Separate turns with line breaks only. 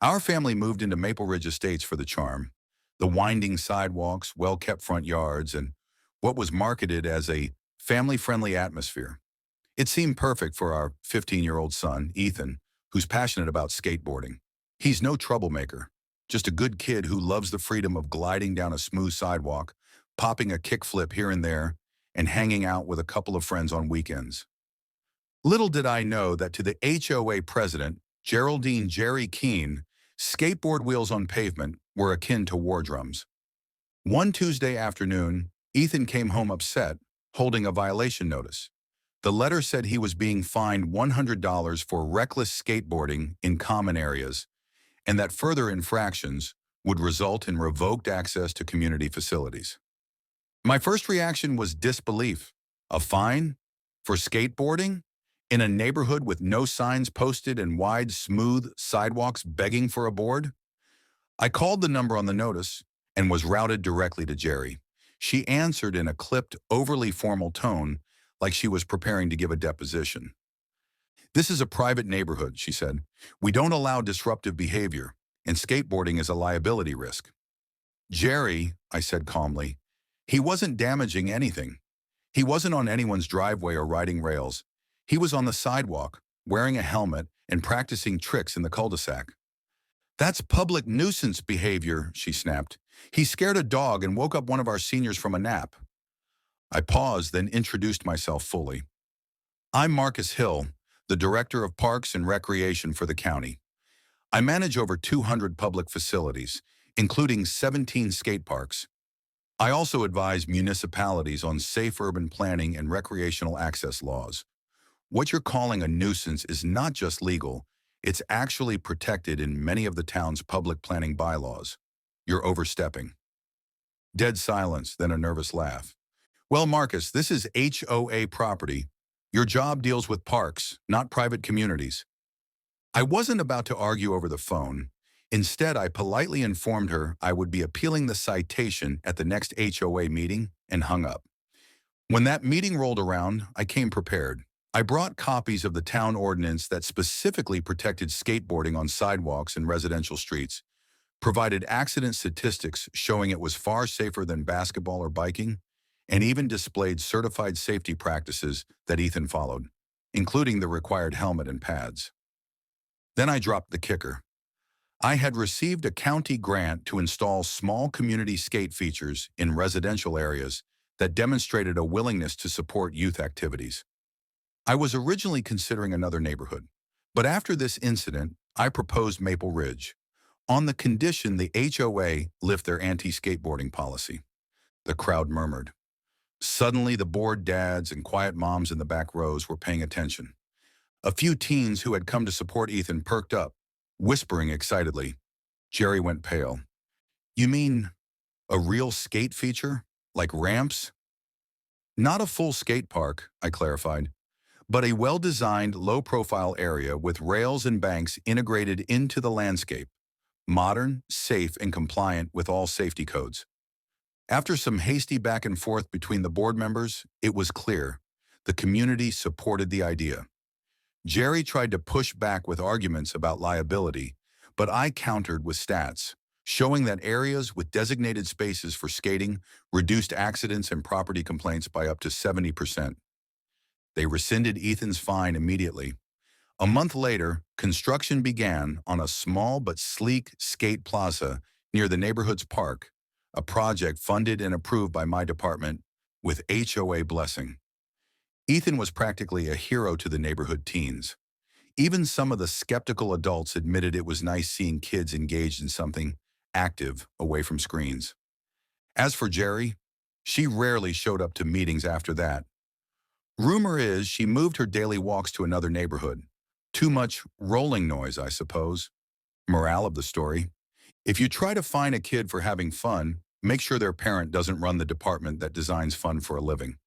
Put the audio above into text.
Our family moved into Maple Ridge Estates for the charm, the winding sidewalks, well-kept front yards, and what was marketed as a family-friendly atmosphere. It seemed perfect for our 15-year-old son, Ethan, who's passionate about skateboarding. He's no troublemaker, just a good kid who loves the freedom of gliding down a smooth sidewalk, popping a kickflip here and there, and hanging out with a couple of friends on weekends. Little did I know that to the HOA president, Geraldine Jerry Keene, skateboard wheels on pavement were akin to war drums. One Tuesday afternoon, Ethan came home upset, holding a violation notice. The letter said he was being fined $100 for reckless skateboarding in common areas, and that further infractions would result in revoked access to community facilities. My first reaction was disbelief. A fine? For skateboarding? In a neighborhood with no signs posted and wide, smooth sidewalks begging for a board? I called the number on the notice and was routed directly to Jerry. She answered in a clipped, overly formal tone, like she was preparing to give a deposition. "This is a private neighborhood," she said. "We don't allow disruptive behavior, and skateboarding is a liability risk." "Jerry," I said calmly, "he wasn't damaging anything. He wasn't on anyone's driveway or riding rails. He was on the sidewalk, wearing a helmet and practicing tricks in the cul-de-sac." "That's public nuisance behavior," she snapped. "He scared a dog and woke up one of our seniors from a nap." I paused, then introduced myself fully. "I'm Marcus Hill, the Director of Parks and Recreation for the county. I manage over 200 public facilities, including 17 skate parks. I also advise municipalities on safe urban planning and recreational access laws. What you're calling a nuisance is not just legal, it's actually protected in many of the town's public planning bylaws. You're overstepping." Dead silence, then a nervous laugh. "Well, Marcus, this is HOA property. Your job deals with parks, not private communities." I wasn't about to argue over the phone. Instead, I politely informed her I would be appealing the citation at the next HOA meeting and hung up. When that meeting rolled around, I came prepared. I brought copies of the town ordinance that specifically protected skateboarding on sidewalks and residential streets, provided accident statistics showing it was far safer than basketball or biking, and even displayed certified safety practices that Ethan followed, including the required helmet and pads. Then I dropped the kicker. I had received a county grant to install small community skate features in residential areas that demonstrated a willingness to support youth activities. I was originally considering another neighborhood, but after this incident, I proposed Maple Ridge, on the condition the HOA lift their anti-skateboarding policy. The crowd murmured. Suddenly, the bored dads and quiet moms in the back rows were paying attention. A few teens who had come to support Ethan perked up, whispering excitedly. Jerry went pale. "You mean a real skate feature? Like ramps?" "Not a full skate park," I clarified, "but a well-designed, low-profile area with rails and banks integrated into the landscape. Modern, safe, and compliant with all safety codes." After some hasty back and forth between the board members, it was clear. The community supported the idea. Jerry tried to push back with arguments about liability, but I countered with stats, showing that areas with designated spaces for skating reduced accidents and property complaints by up to 70%. They rescinded Ethan's fine immediately. A month later, construction began on a small but sleek skate plaza near the neighborhood's park, a project funded and approved by my department with HOA blessing. Ethan was practically a hero to the neighborhood teens. Even some of the skeptical adults admitted it was nice seeing kids engaged in something active away from screens. As for Jerry, she rarely showed up to meetings after that. Rumor is she moved her daily walks to another neighborhood. Too much rolling noise, I suppose. Morale of the story: if you try to fine a kid for having fun, make sure their parent doesn't run the department that designs fun for a living.